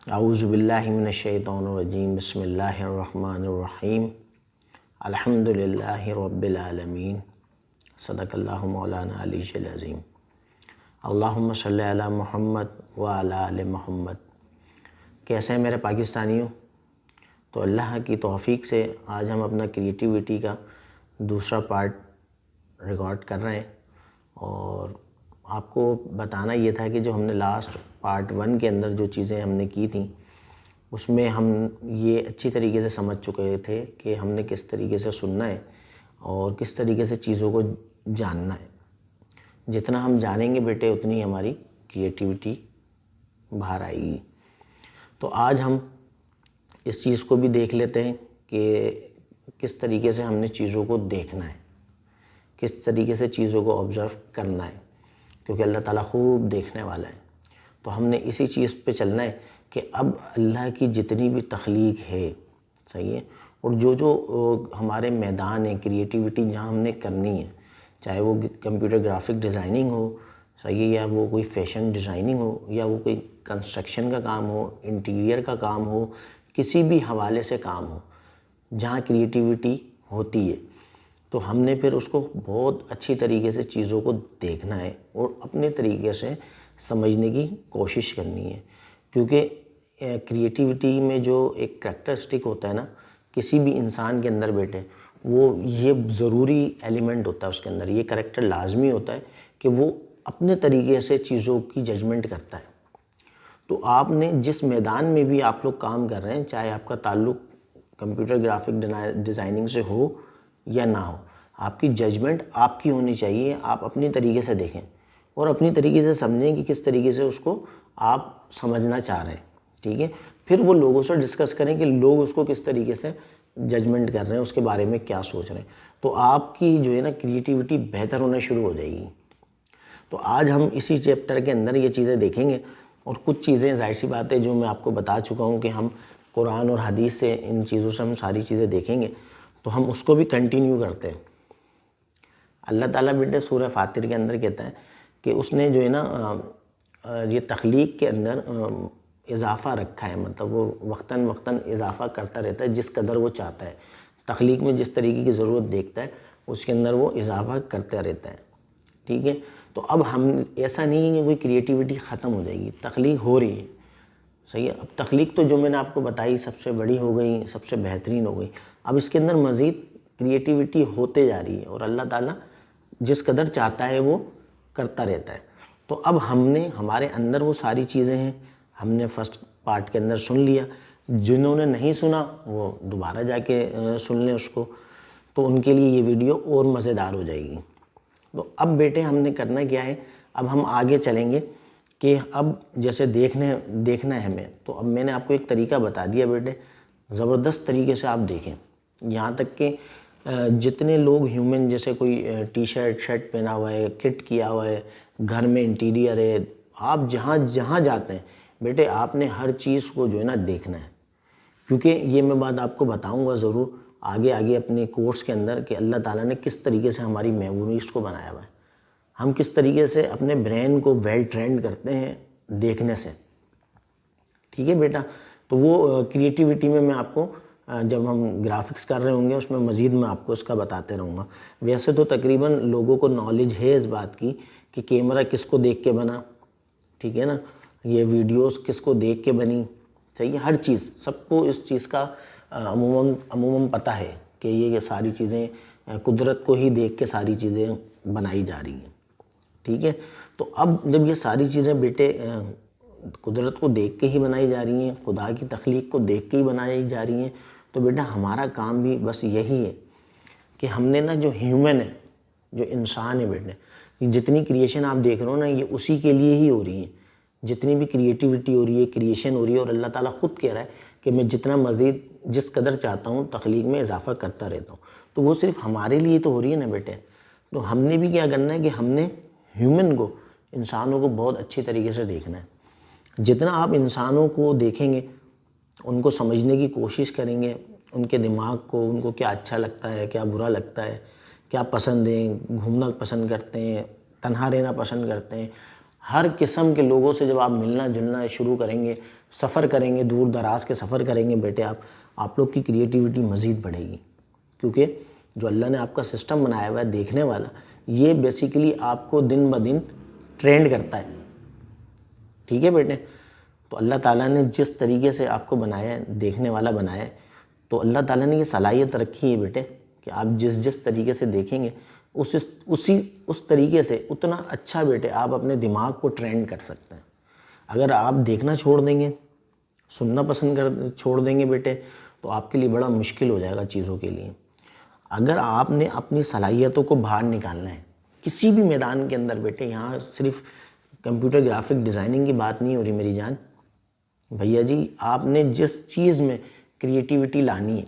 اعوذ باللہ من الشیطان الرجیم، بسم اللہ الرحمن الرحیم، الحمد للہ رب العالمین، صدق اللہ مولانا علی العظیم، اللہم صلی علی محمد وعلی آل محمد۔ کیسے ہیں میرے پاکستانیوں؟ تو اللہ کی توفیق سے آج ہم اپنا کریٹیوٹی کا دوسرا پارٹ ریکارڈ کر رہے ہیں، اور آپ کو بتانا یہ تھا کہ جو ہم نے لاسٹ پارٹ 1 کے اندر جو چیزیں ہم نے کی تھیں اس میں ہم یہ اچھی طریقے سے سمجھ چکے تھے کہ ہم نے کس طریقے سے سننا ہے اور کس طریقے سے چیزوں کو جاننا ہے۔ جتنا ہم جانیں گے بیٹے اتنی ہماری کریٹیوٹی باہر آئے گی۔ تو آج ہم اس چیز کو بھی دیکھ لیتے ہیں کہ کس طریقے سے ہم نے چیزوں کو دیکھنا ہے، کس طریقے سے چیزوں کو آبزرو کرنا ہے، کیونکہ اللہ تعالیٰ خوب دیکھنے والا ہے۔ تو ہم نے اسی چیز پہ چلنا ہے کہ اب اللہ کی جتنی بھی تخلیق ہے، صحیح ہے، اور جو ہمارے میدان ہیں کریٹیوٹی جہاں ہم نے کرنی ہے، چاہے وہ کمپیوٹر گرافک ڈیزائننگ ہو، صحیح ہے، یا وہ کوئی فیشن ڈیزائننگ ہو، یا وہ کوئی کنسٹرکشن کا کام ہو، انٹیریئر کا کام ہو، کسی بھی حوالے سے کام ہو جہاں کریٹیوٹی ہوتی ہے، تو ہم نے پھر اس کو بہت اچھی طریقے سے چیزوں کو دیکھنا ہے اور اپنے طریقے سے سمجھنے کی کوشش کرنی ہے۔ کیونکہ کریٹیوٹی میں جو ایک کریکٹرسٹک ہوتا ہے نا کسی بھی انسان کے اندر بیٹے، وہ یہ ضروری ایلیمنٹ ہوتا ہے اس کے اندر، یہ کریکٹر لازمی ہوتا ہے کہ وہ اپنے طریقے سے چیزوں کی ججمنٹ کرتا ہے۔ تو آپ نے جس میدان میں بھی آپ لوگ کام کر رہے ہیں، چاہے آپ کا تعلق کمپیوٹر گرافک ڈیزائننگ سے ہو یا نہ ہو، آپ کی ججمنٹ آپ کی ہونی چاہیے۔ آپ اپنی طریقے سے دیکھیں اور اپنی طریقے سے سمجھیں کہ کس طریقے سے اس کو آپ سمجھنا چاہ رہے ہیں، ٹھیک ہے۔ پھر وہ لوگوں سے ڈسکس کریں کہ لوگ اس کو کس طریقے سے ججمنٹ کر رہے ہیں، اس کے بارے میں کیا سوچ رہے ہیں، تو آپ کی جو ہے نا کریٹیوٹی بہتر ہونا شروع ہو جائے گی۔ تو آج ہم اسی چیپٹر کے اندر یہ چیزیں دیکھیں گے، اور کچھ چیزیں ظاہر سی بات ہے جو میں آپ کو بتا چکا ہوں کہ ہم قرآن اور حدیث سے ان چیزوں سے ہم ساری چیزیں دیکھیں گے، تو ہم اس کو بھی کنٹینیو کرتے ہیں۔ اللہ تعالیٰ بیٹے سورہ فاطر کے اندر کہتا ہے کہ اس نے جو ہے نا یہ تخلیق کے اندر اضافہ رکھا ہے، مطلب وہ وقتاً وقتاً اضافہ کرتا رہتا ہے جس قدر وہ چاہتا ہے۔ تخلیق میں جس طریقے کی ضرورت دیکھتا ہے اس کے اندر وہ اضافہ کرتا رہتا ہے، ٹھیک ہے۔ تو اب ہم ایسا نہیں ہے کہ کوئی کریٹیوٹی ختم ہو جائے گی، تخلیق ہو رہی ہے، صحیح ہے۔ اب تخلیق تو جو میں نے آپ کو بتائی سب سے بڑی ہو گئی، سب سے بہترین ہو گئی، اب اس کے اندر مزید کریٹیوٹی ہوتے جا رہی ہے، اور اللہ تعالیٰ جس قدر چاہتا ہے وہ کرتا رہتا ہے۔ تو اب ہم نے ہمارے اندر وہ ساری چیزیں ہیں، ہم نے فرسٹ پارٹ کے اندر سن لیا، جنہوں نے نہیں سنا وہ دوبارہ جا کے سن لیں اس کو، تو ان کے لیے یہ ویڈیو اور مزیدار ہو جائے گی۔ تو اب بیٹے ہم نے کرنا کیا ہے، اب ہم آگے چلیں گے کہ اب جیسے دیکھنا ہے ہمیں، تو اب میں نے آپ کو ایک طریقہ بتا دیا بیٹے، زبردست طریقے سے آپ دیکھیں، یہاں تک کہ جتنے لوگ ہیومن، جیسے کوئی ٹی شرٹ پہنا ہوا ہے، کٹ کیا ہوا ہے، گھر میں انٹیریئر ہے، آپ جہاں جاتے ہیں بیٹے آپ نے ہر چیز کو جو ہے نا دیکھنا ہے، کیونکہ یہ میں بات آپ کو بتاؤں گا ضرور آگے اپنے کورس کے اندر کہ اللہ تعالیٰ نے کس طریقے سے ہماری میموریز کو بنایا ہوا ہے، ہم کس طریقے سے اپنے برین کو ویل ٹرینڈ کرتے ہیں دیکھنے سے، ٹھیک ہے بیٹا۔ تو وہ کریٹیوٹی میں آپ کو جب ہم گرافکس کر رہے ہوں گے اس میں مزید میں آپ کو اس کا بتاتے رہوں گا۔ ویسے تو تقریباً لوگوں کو نالج ہے اس بات کی کہ کیمرہ کس کو دیکھ کے بنا، ٹھیک ہے نا، یہ ویڈیوز کس کو دیکھ کے بنی، صحیح ہے، ہر چیز سب کو اس چیز کا عموماً پتہ ہے کہ یہ ساری چیزیں قدرت کو ہی دیکھ کے ساری چیزیں بنائی جا رہی ہیں، ٹھیک ہے۔ تو اب جب یہ ساری چیزیں بیٹے قدرت کو دیکھ کے ہی بنائی جا رہی ہیں، خدا کی تخلیق کو دیکھ کے ہی بنائی جا رہی ہیں، تو بیٹا ہمارا کام بھی بس یہی ہے کہ ہم نے نا جو ہیومن ہے، جو انسان ہے بیٹے، جتنی کریشن آپ دیکھ رہے ہو نا یہ اسی کے لیے ہی ہو رہی ہیں، جتنی بھی کریٹیوٹی ہو رہی ہے، کریشن ہو رہی ہے، اور اللہ تعالیٰ خود کہہ رہا ہے کہ میں جتنا مزید جس قدر چاہتا ہوں تخلیق میں اضافہ کرتا رہتا ہوں، تو وہ صرف ہمارے لیے تو ہو رہی ہے نا بیٹے۔ تو ہم نے بھی کیا کرنا ہے کہ ہم نے ہیومن کو، انسانوں کو بہت اچھی طریقے سے دیکھنا ہے۔ جتنا آپ انسانوں کو دیکھیں گے، ان کو سمجھنے کی کوشش کریں گے، ان کے دماغ کو، ان کو کیا اچھا لگتا ہے، کیا برا لگتا ہے، کیا پسند ہیں، گھومنا پسند کرتے ہیں، تنہا رہنا پسند کرتے ہیں، ہر قسم کے لوگوں سے جب آپ ملنا جلنا شروع کریں گے، سفر کریں گے، دور دراز کے سفر کریں گے بیٹے، آپ لوگ کی کریٹیوٹی مزید بڑھے گی، کیونکہ جو اللہ نے آپ کا سسٹم بنایا ہوا ہے دیکھنے والا، یہ بیسیکلی آپ کو دن بدن ٹرینڈ کرتا ہے، ٹھیک ہے بیٹے؟ تو اللہ تعالیٰ نے جس طریقے سے آپ کو بنایا ہے، دیکھنے والا بنایا ہے، تو اللہ تعالیٰ نے یہ صلاحیت رکھی ہے بیٹے کہ آپ جس طریقے سے دیکھیں گے اس طریقے سے اتنا اچھا بیٹے آپ اپنے دماغ کو ٹرینڈ کر سکتے ہیں۔ اگر آپ دیکھنا چھوڑ دیں گے، سننا پسند چھوڑ دیں گے بیٹے، تو آپ کے لیے بڑا مشکل ہو جائے گا چیزوں کے لیے۔ اگر آپ نے اپنی صلاحیتوں کو باہر نکالنا ہے کسی بھی میدان کے اندر بیٹے، یہاں صرف کمپیوٹر گرافک ڈیزائننگ کی بات نہیں ہو رہی میری جان، بھیا جی آپ نے جس چیز میں کریٹیوٹی لانی ہے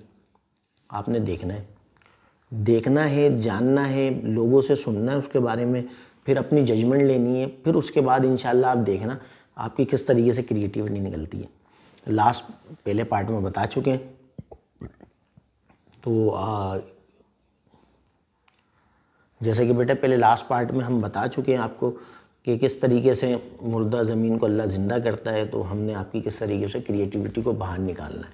آپ نے دیکھنا ہے، جاننا ہے، لوگوں سے سننا ہے اس کے بارے میں، پھر اپنی ججمنٹ لینی ہے، پھر اس کے بعد انشاءاللہ آپ دیکھنا آپ کی کس طریقے سے کریٹیوٹی نکلتی ہے۔ لاسٹ پہلے پارٹ میں بتا چکے ہیں، تو جیسے کہ بیٹا پہلے لاسٹ پارٹ میں ہم بتا چکے ہیں آپ کو کہ کس طریقے سے مردہ زمین کو اللہ زندہ کرتا ہے، تو ہم نے آپ کی کس طریقے سے کریٹیوٹی کو باہر نکالنا ہے،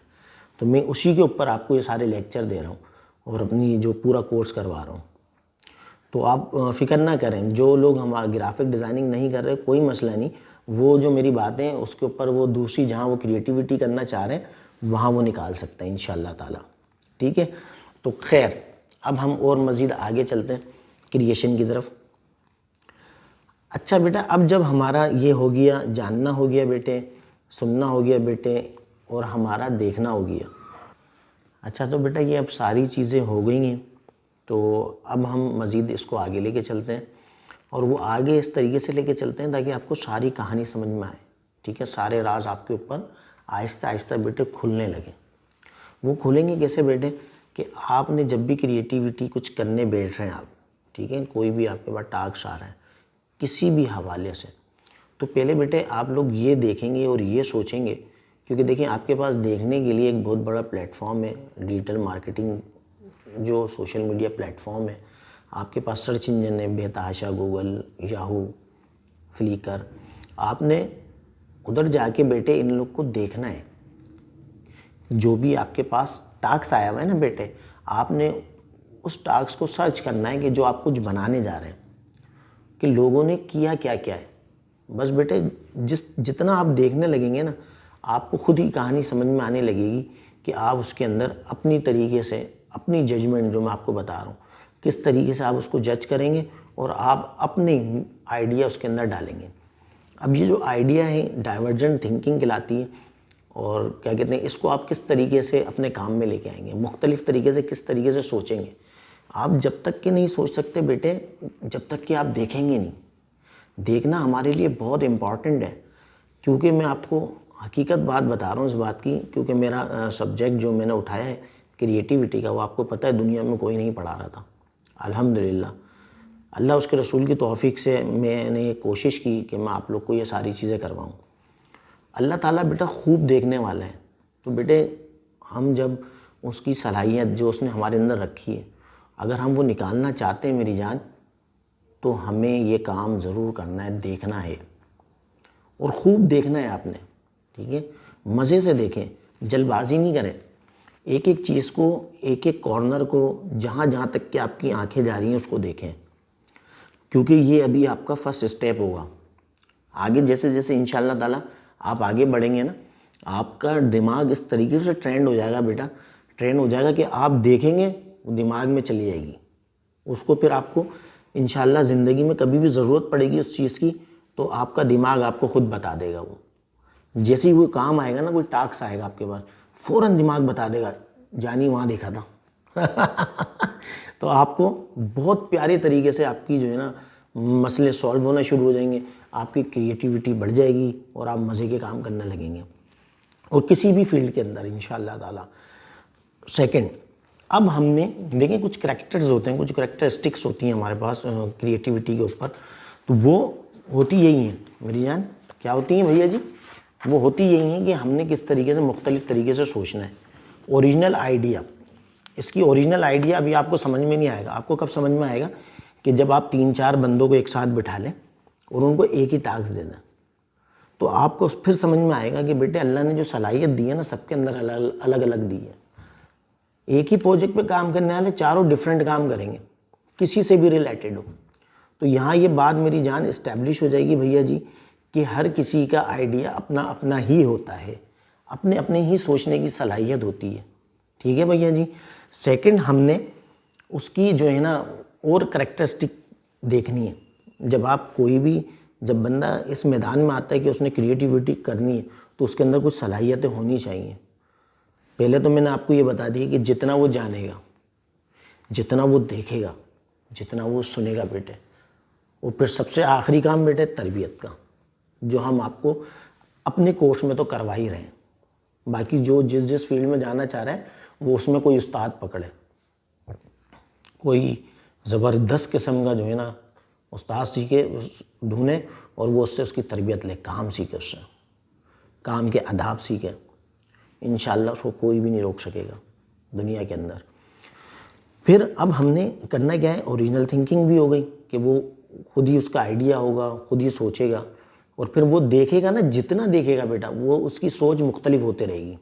تو میں اسی کے اوپر آپ کو یہ سارے لیکچر دے رہا ہوں اور اپنی جو پورا کورس کروا رہا ہوں۔ تو آپ فکر نہ کریں، جو لوگ ہمارا گرافک ڈیزائننگ نہیں کر رہے کوئی مسئلہ نہیں، وہ جو میری باتیں ہیں اس کے اوپر وہ دوسری جہاں وہ کریٹیوٹی کرنا چاہ رہے ہیں وہاں وہ نکال سکتے ہیں انشاءاللہ تعالیٰ، ٹھیک ہے؟ تو خیر اب ہم اور مزید آگے چلتے ہیں کریشن کی طرف۔ اچھا بیٹا اب جب ہمارا یہ ہو گیا، جاننا ہو گیا بیٹے، سننا ہو گیا بیٹے، اور ہمارا دیکھنا ہو گیا، اچھا تو بیٹا یہ اب ساری چیزیں ہو گئی ہیں، تو اب ہم مزید اس کو آگے لے کے چلتے ہیں، اور وہ آگے اس طریقے سے لے کے چلتے ہیں تاکہ آپ کو ساری کہانی سمجھ میں آئے، ٹھیک ہے؟ سارے راز آپ کے اوپر آہستہ آہستہ بیٹے کھلنے لگیں۔ وہ کھلیں گے کیسے بیٹے؟ کہ آپ نے جب بھی کریٹیوٹی کچھ کرنے بیٹھ رہے ہیں آپ، ٹھیک ہے، کوئی بھی آپ کے پاس ٹاسک آ رہا ہے کسی بھی حوالے سے، تو پہلے بیٹے آپ لوگ یہ دیکھیں گے اور یہ سوچیں گے، کیونکہ دیکھیں آپ کے پاس دیکھنے کے لیے ایک بہت بڑا پلیٹ فارم ہے، ڈیجیٹل مارکیٹنگ جو سوشل میڈیا پلیٹ فارم ہے، آپ کے پاس سرچ انجن ہے، بےتحاشا، گوگل، یاہو، فلیکر، آپ نے ادھر جا کے بیٹے ان لوگ کو دیکھنا ہے، جو بھی آپ کے پاس ٹاسک آیا ہوا ہے نا بیٹے، آپ نے اس ٹاسک کو سرچ کرنا ہے کہ جو آپ کچھ بنانے جا رہے ہیں کہ لوگوں نے کیا کیا کیا ہے۔ بس بیٹے جتنا آپ دیکھنے لگیں گے نا آپ کو خود ہی کہانی سمجھ میں آنے لگے گی کہ آپ اس کے اندر اپنی طریقے سے اپنی ججمنٹ جو میں آپ کو بتا رہا ہوں کس طریقے سے آپ اس کو جج کریں گے اور آپ اپنی آئیڈیا اس کے اندر ڈالیں گے۔ اب یہ جو آئیڈیا ہے ڈائیورجنٹ تھنکنگ کہلاتی ہے، اور کیا کہتے ہیں اس کو آپ کس طریقے سے اپنے کام میں لے کے آئیں گے، مختلف طریقے سے کس طریقے سے سوچیں گے۔ آپ جب تک کہ نہیں سوچ سکتے بیٹے جب تک کہ آپ دیکھیں گے نہیں۔ دیکھنا ہمارے لیے بہت امپورٹنٹ ہے، کیونکہ میں آپ کو حقیقت بات بتا رہا ہوں اس بات کی، کیونکہ میرا سبجیکٹ جو میں نے اٹھایا ہے کریٹیوٹی کا، وہ آپ کو پتہ ہے دنیا میں کوئی نہیں پڑھا رہا تھا۔ الحمدللہ اللہ اس کے رسول کی توفیق سے میں نے یہ کوشش کی کہ میں آپ لوگ کو یہ ساری چیزیں کرواؤں۔ اللہ تعالیٰ بیٹا خوب دیکھنے والا ہے، تو بیٹے ہم جب اس کی صلاحیت جو اس نے ہمارے اندر رکھی ہے اگر ہم وہ نکالنا چاہتے ہیں میری جان، تو ہمیں یہ کام ضرور کرنا ہے، دیکھنا ہے، اور خوب دیکھنا ہے آپ نے، ٹھیک ہے؟ مزے سے دیکھیں، جلد بازی نہیں کریں، ایک ایک چیز کو، ایک ایک کارنر کو، جہاں جہاں تک کہ آپ کی آنکھیں جا رہی ہیں اس کو دیکھیں، کیونکہ یہ ابھی آپ کا فرسٹ سٹیپ ہوگا۔ آگے جیسے جیسے انشاءاللہ تعالیٰ آپ آگے بڑھیں گے نا، آپ کا دماغ اس طریقے سے ٹرینڈ ہو جائے گا بیٹا، ٹرینڈ ہو جائے گا کہ آپ دیکھیں گے دماغ میں چلی جائے گی اس کو، پھر آپ کو انشاءاللہ زندگی میں کبھی بھی ضرورت پڑے گی اس چیز کی تو آپ کا دماغ آپ کو خود بتا دے گا۔ وہ جیسے ہی وہ کام آئے گا نا، کوئی ٹاسک آئے گا آپ کے پاس، فوراً دماغ بتا دے گا جانی وہاں دیکھا تھا تو آپ کو بہت پیارے طریقے سے آپ کی جو ہے نا مسئلے سولو ہونا شروع ہو جائیں گے، آپ کی کریٹیوٹی بڑھ جائے گی اور آپ مزے کے کام کرنے لگیں گے، اور کسی بھی فیلڈ کے اندر انشاءاللہ تعالیٰ۔ سیکنڈ، اب ہم نے دیکھیں کچھ کریکٹرز ہوتے ہیں، کچھ کریکٹرسٹکس ہوتی ہیں ہمارے پاس کریٹیوٹی کے اوپر، تو وہ ہوتی یہی ہیں میری جان۔ کیا ہوتی ہیں بھیا جی؟ وہ ہوتی یہی ہیں کہ ہم نے کس طریقے سے مختلف طریقے سے سوچنا ہے۔ اوریجنل آئیڈیا، اس کی اوریجنل آئیڈیا ابھی آپ کو سمجھ میں نہیں آئے گا، آپ کو کب سمجھ میں آئے گا کہ جب آپ 3-4 بندوں کو ایک ساتھ بٹھا لیں اور ان کو ایک ہی ٹاسک دے دیں، تو آپ کو پھر سمجھ میں آئے گا کہ بیٹے اللہ نے جو صلاحیت دی ہے نا سب کے اندر الگ الگ دی ہے۔ ایک ہی پروجیکٹ پہ کام کرنے والے چاروں ڈیفرنٹ کام کریں گے، کسی سے بھی ریلیٹڈ ہو۔ تو یہاں یہ بات میری جان اسٹیبلش ہو جائے گی بھیا جی کہ ہر کسی کا آئیڈیا اپنا اپنا ہی ہوتا ہے، اپنے اپنے ہی سوچنے کی صلاحیت ہوتی ہے، ٹھیک ہے بھیا جی۔ سیکنڈ، ہم نے اس کی جو ہے نا اور کریکٹرسٹک دیکھنی ہے۔ جب بندہ اس میدان میں آتا ہے کہ اس نے کریٹیوٹی کرنی ہے تو اس کے اندر کچھ صلاحیتیں ہونی چاہیے۔ پہلے تو میں نے آپ کو یہ بتا دی کہ جتنا وہ جانے گا، جتنا وہ دیکھے گا، جتنا وہ سنے گا بیٹے، اور پھر سب سے آخری کام بیٹے تربیت کا، جو ہم آپ کو اپنے کورس میں تو کروا ہی رہے ہیں۔ باقی جو جس فیلڈ میں جانا چاہ رہا ہے وہ اس میں کوئی استاد پکڑے، کوئی زبردست قسم کا جو ہے نا استاد سیکھے ڈھونڈے اور وہ اس سے اس کی تربیت لے، کام سیکھے، اس سے کام کے آداب سیکھے، انشاءاللہ اس کو کوئی بھی نہیں روک سکے گا دنیا کے اندر۔ پھر اب ہم نے کرنا کیا ہے، اوریجنل تھنکنگ بھی ہو گئی کہ وہ خود ہی اس کا آئیڈیا ہوگا، خود ہی سوچے گا، اور پھر وہ دیکھے گا نا، جتنا دیکھے گا بیٹا وہ اس کی سوچ مختلف ہوتے رہے گی،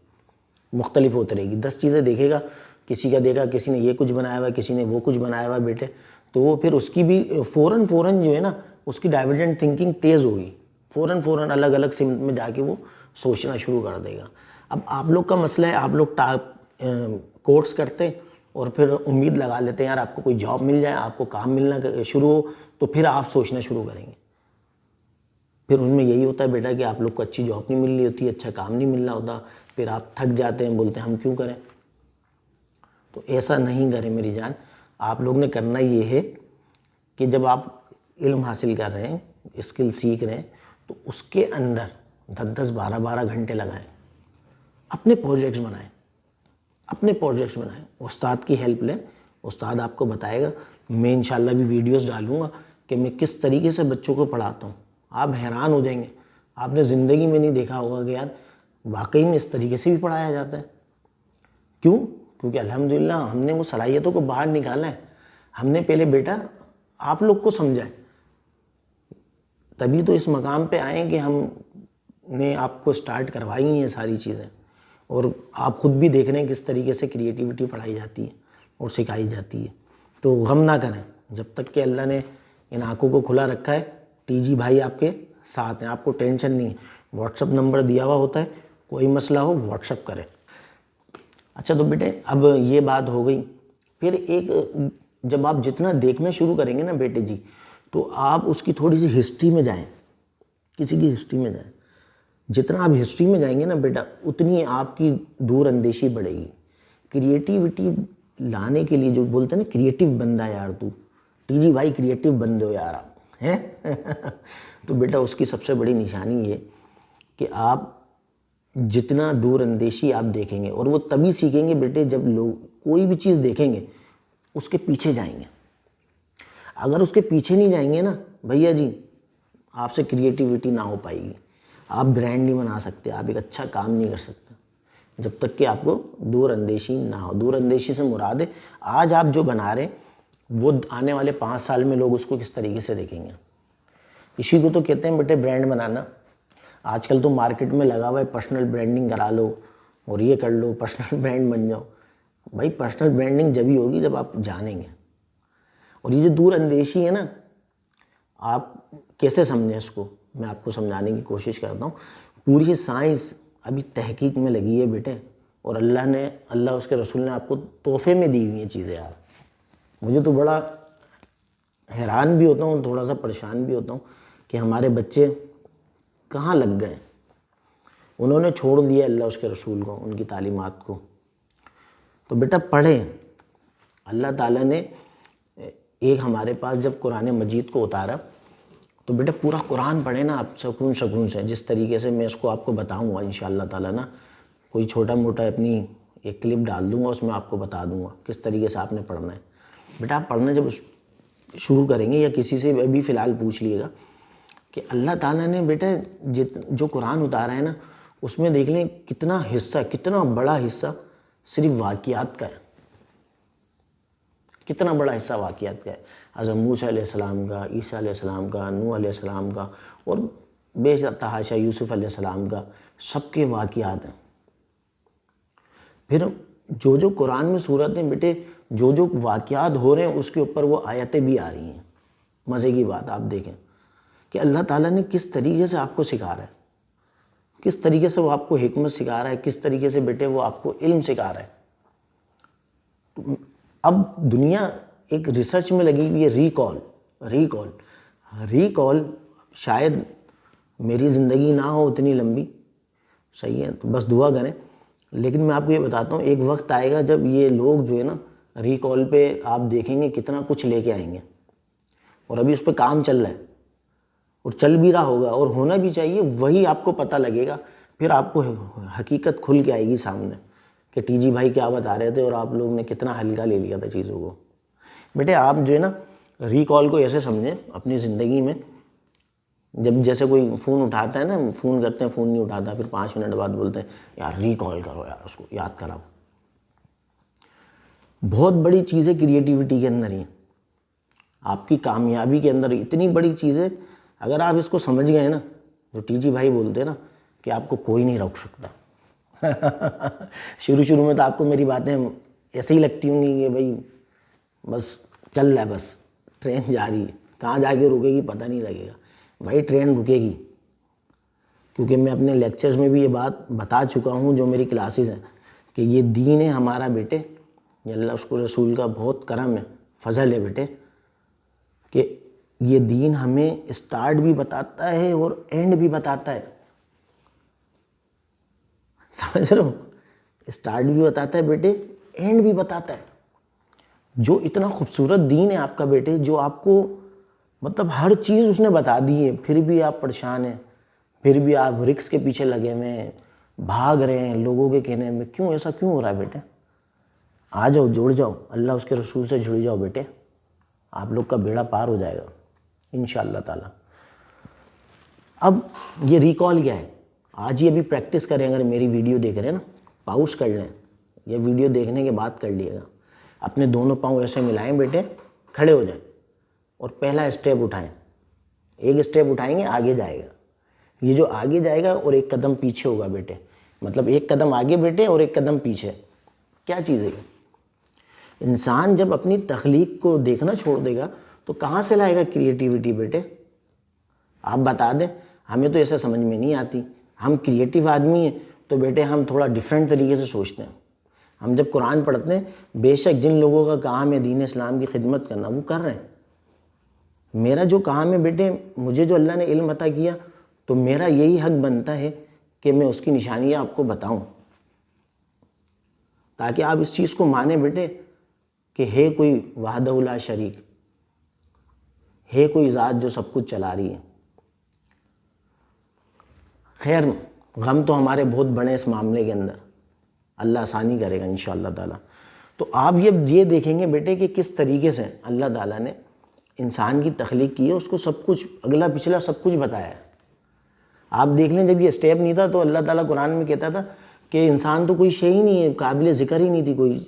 مختلف ہوتے رہے گی۔ 10 چیزیں دیکھے گا، کسی کا دیکھا کسی نے یہ کچھ بنایا ہوا ہے، کسی نے وہ کچھ بنایا ہوا ہے بیٹے، تو وہ پھر اس کی بھی فوراً جو ہے نا اس کی ڈائیورجنٹ تھنکنگ تیز ہوگی، فوراً الگ الگ سمت میں جا کے وہ سوچنا شروع کر دے گا۔ اب آپ لوگ کا مسئلہ ہے، آپ لوگ کورس کرتے اور پھر امید لگا لیتے ہیں یار آپ کو کوئی جاب مل جائے، آپ کو کام ملنا شروع ہو تو پھر آپ سوچنا شروع کریں گے۔ پھر ان میں یہی ہوتا ہے بیٹا کہ آپ لوگ کو اچھی جاب نہیں مل رہی ہوتی، اچھا کام نہیں مل رہا ہوتا، پھر آپ تھک جاتے ہیں، بولتے ہیں ہم کیوں کریں۔ تو ایسا نہیں کریں میری جان، آپ لوگ نے کرنا یہ ہے کہ جب آپ علم حاصل کر رہے ہیں، اسکل سیکھ رہے ہیں، تو اس کے اندر 10 12 گھنٹے لگائیں، اپنے پروجیکٹس بنائیں، استاد کی ہیلپ لیں، استاد آپ کو بتائے گا۔ میں انشاءاللہ بھی ویڈیوز ڈالوں گا کہ میں کس طریقے سے بچوں کو پڑھاتا ہوں، آپ حیران ہو جائیں گے۔ آپ نے زندگی میں نہیں دیکھا ہوگا کہ یار واقعی میں اس طریقے سے بھی پڑھایا جاتا ہے۔ کیوں؟ کیونکہ الحمدللہ ہم نے وہ صلاحیتوں کو باہر نکالا ہے، ہم نے پہلے بیٹا آپ لوگ کو سمجھا ہے، تبھی تو اس مقام پہ آئیں کہ ہم نے آپ کو سٹارٹ کروائی ہیں یہ ساری چیزیں، اور آپ خود بھی دیکھ رہے ہیں کس طریقے سے کریٹیوٹی پڑھائی جاتی ہے اور سکھائی جاتی ہے۔ تو غم نہ کریں، جب تک کہ اللہ نے ان آنکھوں کو کھلا رکھا ہے، ٹی جی بھائی آپ کے ساتھ ہیں، آپ کو ٹینشن نہیں ہے۔ واٹس اپ نمبر دیا ہوا ہوتا ہے، کوئی مسئلہ ہو واٹس اپ کریں۔ اچھا تو بیٹے اب یہ بات ہو گئی، پھر ایک جب آپ جتنا دیکھنا شروع کریں گے نا بیٹے جی، تو آپ اس کی تھوڑی سی ہسٹری میں جائیں، کسی کی ہسٹری میں جائیں۔ جتنا آپ ہسٹری میں جائیں گے نا بیٹا اتنی آپ کی دور اندیشی بڑھے گی۔ کریٹیوٹی لانے کے لیے جو بولتے ہیں نا کریٹیو بندہ یار تو، ٹی جی بھائی کریٹیو بندے ہو یار آپ ہیں تو بیٹا اس کی سب سے بڑی نشانی یہ کہ آپ جتنا دور اندیشی آپ دیکھیں گے، اور وہ تبھی سیکھیں گے بیٹے جب لوگ کوئی بھی چیز دیکھیں گے اس کے پیچھے جائیں گے۔ اگر اس کے پیچھے نہیں جائیں گے نا بھیا جی، آپ سے کریٹیوٹی نہ ہو پائے گی، آپ برانڈ نہیں بنا سکتے، آپ ایک اچھا کام نہیں کر سکتے جب تک کہ آپ کو دور اندیشی نہ ہو۔ دور اندیشی سے مراد ہے آج آپ جو بنا رہے ہیں وہ آنے والے 5 سال میں لوگ اس کو کس طریقے سے دیکھیں گے۔ اسی کو تو کہتے ہیں بیٹے برانڈ بنانا۔ آج کل تو مارکیٹ میں لگا ہوا ہے پرسنل برانڈنگ کرا لو اور یہ کر لو، پرسنل برانڈ بن جاؤ۔ بھائی پرسنل برانڈنگ جبھی ہوگی جب آپ جانیں گے۔ اور یہ جو دور اندیشی ہے نا، آپ کیسے سمجھیں اس کو، میں آپ کو سمجھانے کی کوشش کرتا ہوں۔ پوری سائنس ابھی تحقیق میں لگی ہے بیٹے، اور اللہ اس کے رسول نے آپ کو تحفے میں دی ہوئی ہیں چیزیں یار۔ مجھے تو بڑا حیران بھی ہوتا ہوں، تھوڑا سا پریشان بھی ہوتا ہوں کہ ہمارے بچے کہاں لگ گئے، انہوں نے چھوڑ دیا اللہ اس کے رسول کو، ان کی تعلیمات کو۔ تو بیٹا پڑھیں۔ اللہ تعالیٰ نے ایک ہمارے پاس جب قرآن مجید کو اتارا تو بیٹا پورا قرآن پڑھیں نا آپ سکون سے، جس طریقے سے میں اس کو آپ کو بتاؤں گا انشاءاللہ تعالیٰ نا، کوئی چھوٹا موٹا اپنی ایک کلپ ڈال دوں گا، اس میں آپ کو بتا دوں گا کس طریقے سے آپ نے پڑھنا ہے۔ بیٹا آپ پڑھنا جب شروع کریں گے، یا کسی سے ابھی فی الحال پوچھ لیے گا کہ اللہ تعالیٰ نے بیٹا جو قرآن اتارا ہے نا، اس میں دیکھ لیں کتنا حصہ، کتنا بڑا حصہ صرف واقعات کا ہے، کتنا بڑا حصہ واقعات کا ہے۔ حضرت موسیٰ علیہ السلام کا، عیسیٰ علیہ السلام کا، نوح علیہ السلام کا، اور بے تحاشا یوسف علیہ السلام کا، سب کے واقعات ہیں۔ پھر جو قرآن میں صورتیں بیٹے جو واقعات ہو رہے ہیں اس کے اوپر وہ آیتیں بھی آ رہی ہیں۔ مزے کی بات آپ دیکھیں کہ اللہ تعالیٰ نے کس طریقے سے آپ کو سکھا رہا ہے، کس طریقے سے وہ آپ کو حکمت سکھا رہا ہے، کس طریقے سے بیٹے وہ آپ کو علم سکھا رہا ہے۔ اب دنیا ایک ریسرچ میں لگی ہوئی ہے، ریکال شاید میری زندگی نہ ہو اتنی لمبی، صحیح ہے، تو بس دعا کریں، لیکن میں آپ کو یہ بتاتا ہوں ایک وقت آئے گا جب یہ لوگ جو ہے نا ریکال پہ آپ دیکھیں گے کتنا کچھ لے کے آئیں گے، اور ابھی اس پہ کام چل رہا ہے اور چل بھی رہا ہوگا اور ہونا بھی چاہیے، وہی آپ کو پتہ لگے گا، پھر آپ کو حقیقت کھل کے آئے گی سامنے کہ ٹی جی بھائی کیا بتا رہے تھے اور آپ لوگ نے کتنا ہلکا لے لیا تھا چیزوں کو۔ بیٹے آپ جو ہے نا ریکال کو ایسے سمجھیں اپنی زندگی میں، جب جیسے کوئی فون اٹھاتا ہے نا، فون کرتے ہیں فون نہیں اٹھاتا، پھر 5 منٹ بعد بولتے ہیں یار ریکال کرو، یار اس کو یاد کراؤ۔ بہت بڑی چیز ہے کریٹیوٹی کے اندر ہی، آپ کی کامیابی کے اندر اتنی بڑی چیز ہے، اگر آپ اس کو سمجھ گئے نا، جو ٹی جی بھائی بولتے ہیں نا کہ آپ کو کوئی نہیں روک سکتا۔ شروع میں تو آپ کو میری باتیں ایسے ہی لگتی ہوں گی کہ بھائی بس چل رہا ہے، بس ٹرین جا رہی ہے، کہاں جا کے رکے گی پتہ نہیں لگے گا۔ بھائی ٹرین رکے گی، کیونکہ میں اپنے لیکچرز میں بھی یہ بات بتا چکا ہوں، جو میری کلاسز ہیں، کہ یہ دین ہے ہمارا بیٹے، یہ اللہ اس کو رسول کا بہت کرم ہے، فضل ہے بیٹے، کہ یہ دین ہمیں اسٹارٹ بھی بتاتا ہے اور اینڈ بھی بتاتا ہے، سمجھ رہے ہو؟ اسٹارٹ بھی بتاتا ہے بیٹے، اینڈ بھی بتاتا ہے۔ جو اتنا خوبصورت دین ہے آپ کا بیٹے، جو آپ کو مطلب ہر چیز اس نے بتا دی ہے، پھر بھی آپ پریشان ہیں، پھر بھی آپ رکس کے پیچھے لگے ہوئے ہیں، بھاگ رہے ہیں لوگوں کے کہنے میں، کیوں ایسا کیوں ہو رہا ہے بیٹے؟ آ جاؤ، جڑ جاؤ، اللہ اس کے رسول سے جڑ جاؤ بیٹے، آپ لوگ کا بیڑا پار ہو جائے گا انشاءاللہ تعالیٰ۔ اب یہ ریکال کیا ہے؟ آج ہی ابھی پریکٹس کریں، اگر میری ویڈیو دیکھ رہے ہیں نا، پاؤز کر لیں، یہ ویڈیو دیکھنے کے بعد کر لیے گا، اپنے دونوں پاؤں ایسے ملائیں بیٹے، کھڑے ہو جائیں اور پہلا اسٹیپ اٹھائیں، ایک اسٹیپ اٹھائیں گے آگے جائے گا، یہ جو آگے جائے گا اور ایک قدم پیچھے ہوگا بیٹے، مطلب ایک قدم آگے بیٹے اور ایک قدم پیچھے، کیا چیز ہے یہ؟ انسان جب اپنی تخلیق کو دیکھنا چھوڑ دے گا تو کہاں سے لائے گا کریٹیوٹی بیٹے؟ آپ بتا دیں، ہمیں تو ایسا سمجھ میں نہیں آتی، ہم کریٹیو آدمی ہیں تو بیٹے ہم تھوڑا ڈیفرنٹ طریقے سے سوچتے ہیں۔ ہم جب قرآن پڑھتے ہیں، بے شک جن لوگوں کا کام ہے دین اسلام کی خدمت کرنا وہ کر رہے ہیں، میرا جو کام ہے بیٹے، مجھے جو اللہ نے علم عطا کیا تو میرا یہی حق بنتا ہے کہ میں اس کی نشانیاں آپ کو بتاؤں، تاکہ آپ اس چیز کو مانیں بیٹے کہ ہے کوئی وحدہ لا شریک، ہے کوئی ذات جو سب کچھ چلا رہی ہے۔ خیر، غم تو ہمارے بہت بڑے اس معاملے کے اندر، اللہ آسانی کرے گا انشاءاللہ تعالیٰ۔ تو آپ یہ دیکھیں گے بیٹے کہ کس طریقے سے اللہ تعالیٰ نے انسان کی تخلیق کی ہے، اس کو سب کچھ اگلا پچھلا سب کچھ بتایا ہے۔ آپ دیکھ لیں، جب یہ اسٹیپ نہیں تھا تو اللہ تعالیٰ قرآن میں کہتا تھا کہ انسان تو کوئی شے ہی نہیں ہے، قابل ذکر ہی نہیں تھی کوئی،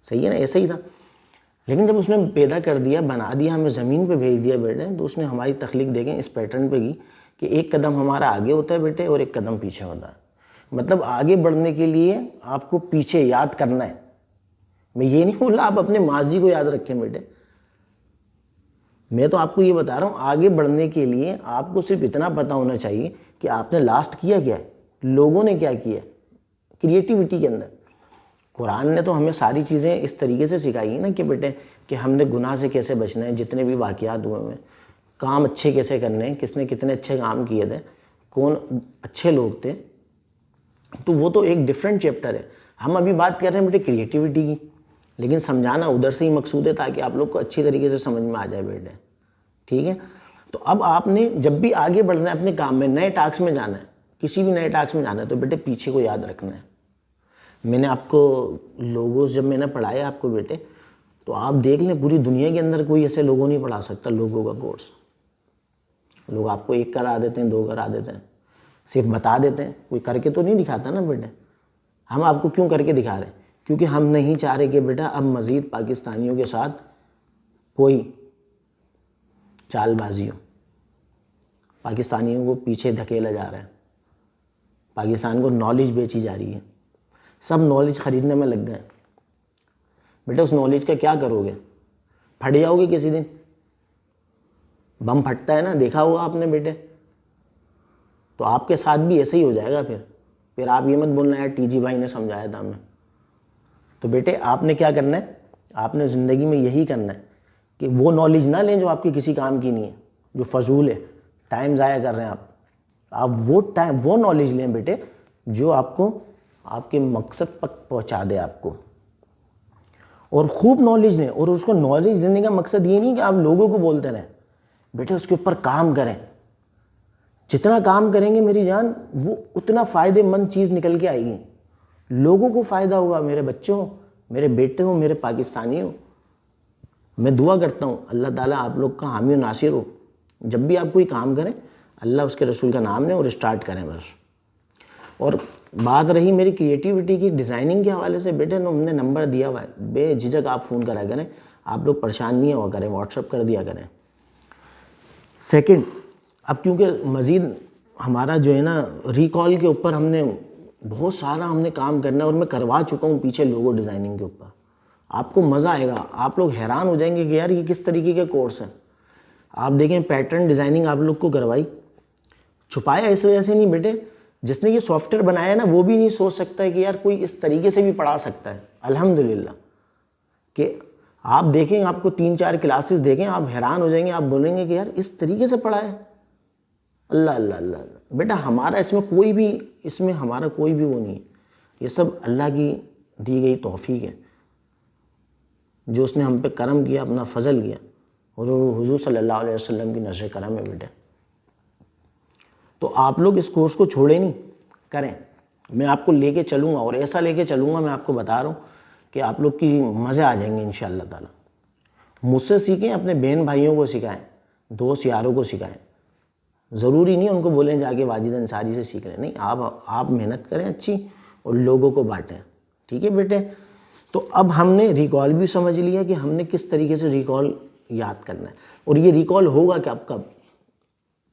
صحیح ہے نا، ایسا ہی تھا۔ لیکن جب اس نے پیدا کر دیا، بنا دیا، ہمیں زمین پہ بھیج دیا بیٹے، تو اس نے ہماری تخلیق دیکھیں اس پیٹرن پہ کی کہ ایک قدم ہمارا آگے ہوتا ہے بیٹے اور ایک قدم پیچھے ہوتا ہے۔ مطلب آگے بڑھنے کے لیے آپ کو پیچھے یاد کرنا ہے۔ میں یہ نہیں بول رہا آپ اپنے ماضی کو یاد رکھیں بیٹے، میں تو آپ کو یہ بتا رہا ہوں آگے بڑھنے کے لیے آپ کو صرف اتنا پتہ ہونا چاہیے کہ آپ نے لاسٹ کیا کیا ہے، لوگوں نے کیا کیا ہے کریٹیوٹی کے اندر۔ قرآن نے تو ہمیں ساری چیزیں اس طریقے سے سکھائی ہیں نا کہ بیٹے کہ ہم نے گناہ سے کیسے بچنا ہے، جتنے بھی واقعات ہوئے ہیں، کام اچھے کیسے کرنے ہیں، کس نے کتنے اچھے کام کیے تھے، کون اچھے لوگ تھے، تو وہ تو ایک ڈیفرنٹ چیپٹر ہے۔ ہم ابھی بات کر رہے ہیں بیٹے کریٹیوٹی کی، لیکن سمجھانا ادھر سے ہی مقصود ہے تاکہ آپ لوگ کو اچھی طریقے سے سمجھ میں آ جائے بیٹے، ٹھیک ہے؟ تو اب آپ نے جب بھی آگے بڑھنا ہے اپنے کام میں، نئے ٹاسک میں جانا ہے، کسی بھی نئے ٹاسک میں جانا ہے، تو بیٹے پیچھے کو یاد رکھنا ہے۔ میں نے آپ کو لوگوز جب میں نے پڑھایا آپ کو بیٹے، تو آپ دیکھ لیں پوری دنیا کے اندر کوئی ایسے لوگوں نہیں پڑھا سکتا لوگوں کا کورس۔ لوگ آپ کو 1 کرا دیتے ہیں، 2 کرا دیتے ہیں، صرف بتا دیتے ہیں، کوئی کر کے تو نہیں دکھاتا نا بیٹے۔ ہم آپ کو کیوں کر کے دکھا رہے ہیں؟ کیونکہ ہم نہیں چاہ رہے کہ بیٹا اب مزید پاکستانیوں کے ساتھ کوئی چال بازی ہو، پاکستانیوں کو پیچھے دھکیلا جا رہا ہے، پاکستان کو نالج بیچی جا رہی ہے، سب نالج خریدنے میں لگ گئے۔ بیٹا اس نالج کا کیا کرو گے؟ پھٹ جاؤ گے کسی دن، بم پھٹتا ہے نا، دیکھا ہوگا آپ نے بیٹے، تو آپ کے ساتھ بھی ایسے ہی ہو جائے گا۔ پھر آپ یہ مت بولنا یار ٹی جی بھائی نے سمجھایا تھا ہمیں۔ تو بیٹے آپ نے کیا کرنا ہے، آپ نے زندگی میں یہی کرنا ہے کہ وہ نالج نہ لیں جو آپ کے کسی کام کی نہیں ہے، جو فضول ہے، ٹائم ضائع کر رہے ہیں آپ وہ نالج لیں بیٹے جو آپ کو آپ کے مقصد تک پہنچا دے آپ کو، اور خوب نالج لیں۔ اور اس کو نالج لینے کا مقصد یہ نہیں کہ آپ لوگوں کو بولتے رہیں، بیٹے اس کے اوپر کام کریں۔ جتنا کام کریں گے میری جان، وہ اتنا فائدے مند چیز نکل کے آئے گی، لوگوں کو فائدہ ہوگا، میرے بچوں، میرے بیٹے ہوں، میرے پاکستانی ہوں۔ میں دعا کرتا ہوں اللہ تعالیٰ آپ لوگ کا حامی و ناصر ہو۔ جب بھی آپ کوئی کام کریں اللہ اس کے رسول کا نام لیں اور اسٹارٹ کریں بس۔ اور بات رہی میری کریٹیوٹی کی، ڈیزائننگ کے حوالے سے، بیٹے ہم نے نمبر دیا ہوا ہے، بے جھجک آپ فون کرا کریں، آپ لوگ پریشان نہیں ہوا کریں، واٹس ایپ کر دیا کریں۔ سیکنڈ، اب کیونکہ مزید ہمارا جو ہے نا ریکال کے اوپر ہم نے بہت سارا کام کرنا ہے، اور میں کروا چکا ہوں پیچھے لوگو ڈیزائننگ کے اوپر، آپ کو مزہ آئے گا، آپ لوگ حیران ہو جائیں گے کہ یار یہ کس طریقے کے کورس ہیں۔ آپ دیکھیں پیٹرن ڈیزائننگ آپ لوگ کو کروائی، چھپایا اس وجہ سے نہیں بیٹے، جس نے یہ سافٹ ویئر بنایا نا وہ بھی نہیں سوچ سکتا ہے کہ یار کوئی اس طریقے سے بھی پڑھا سکتا ہے۔ الحمدللہ کہ آپ دیکھیں، آپ کو 3-4 کلاسز دیکھیں، آپ حیران ہو جائیں گے، آپ بولیں گے کہ یار اس طریقے سے پڑھا ہے۔ اللہ اللہ اللہ اللہ بیٹا، ہمارا اس میں ہمارا کوئی بھی وہ نہیں ہے، یہ سب اللہ کی دی گئی توفیق ہے، جو اس نے ہم پہ کرم کیا، اپنا فضل کیا، اور حضور صلی اللہ علیہ وسلم کی نظر کرم ہے بیٹے۔ تو آپ لوگ اس کورس کو چھوڑیں نہیں، کریں، میں آپ کو لے کے چلوں گا، اور ایسا لے کے چلوں گا، میں آپ کو بتا رہا ہوں کہ آپ لوگ کی مزے آ جائیں گے انشاءاللہ تعالی۔ مجھ سے سیکھیں، اپنے بہن بھائیوں کو سکھائیں، دوست یاروں کو سکھائیں، ضروری نہیں ان کو بولیں جا کے واجد انصاری سے سیکھ لیں، نہیں، آپ محنت کریں اچھی اور لوگوں کو بانٹیں، ٹھیک ہے بیٹے۔ تو اب ہم نے ریکال بھی سمجھ لیا کہ ہم نے کس طریقے سے ریکال یاد کرنا ہے، اور یہ ریکال ہوگا کہ اب کب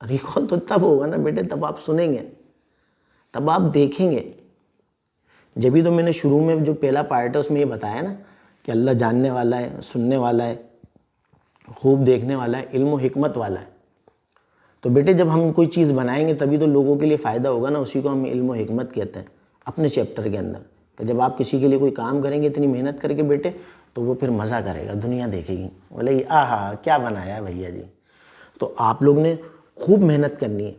ریکال تو تب ہوگا نا بیٹے، تب آپ سنیں گے، تب آپ دیکھیں گے۔ جبھی تو میں نے شروع میں جو پہلا پارٹ ہے اس میں یہ بتایا نا کہ اللہ جاننے والا ہے، سننے والا ہے، خوب دیکھنے والا ہے، علم و حکمت والا ہے۔ تو بیٹے جب ہم کوئی چیز بنائیں گے تبھی تو لوگوں کے لیے فائدہ ہوگا نا، اسی کو ہم علم و حکمت کہتے ہیں اپنے چیپٹر کے اندر، کہ جب آپ کسی کے لیے کوئی کام کریں گے اتنی محنت کر کے بیٹے، تو وہ پھر مزہ کرے گا، دنیا دیکھے گی، بولے گی آہا کیا بنایا ہے بھیا جی۔ تو آپ لوگ نے خوب محنت کرنی ہے،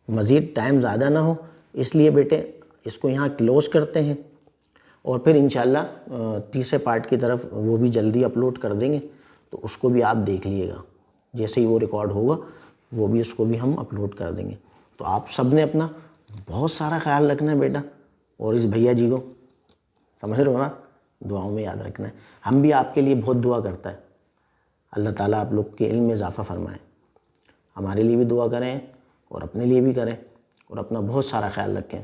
مزید ٹائم زیادہ نہ ہو، اس لیے بیٹے اس کو یہاں کلوز کرتے ہیں، اور پھر انشاءاللہ تیسرے پارٹ کی طرف وہ بھی جلدی اپلوڈ کر دیں گے، تو اس کو بھی آپ دیکھ لیے گا، جیسے ہی وہ ریکارڈ ہوگا وہ بھی اس کو بھی ہم اپلوڈ کر دیں گے۔ تو آپ سب نے اپنا بہت سارا خیال رکھنا ہے بیٹا، اور اس بھیا جی کو سمجھ رہے ہو نا، دعاؤں میں یاد رکھنا ہے۔ ہم بھی آپ کے لیے بہت دعا کرتا ہے، اللہ تعالیٰ آپ لوگ کے علم میں اضافہ فرمائے، ہمارے لیے بھی دعا کریں اور اپنے لیے بھی کریں، اور اپنا بہت سارا خیال رکھیں۔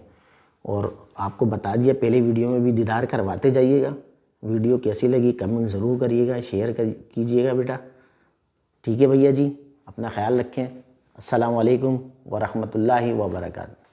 اور آپ کو بتا دیا پہلے ویڈیو میں بھی، دیدار کرواتے جائیے گا۔ ویڈیو کیسی لگی کمنٹ ضرور کریے گا، شیئر کیجیے گا بیٹا، ٹھیک ہے بھیا جی، اپنا خیال رکھیں۔ السلام علیکم ورحمۃ اللہ وبرکاتہ۔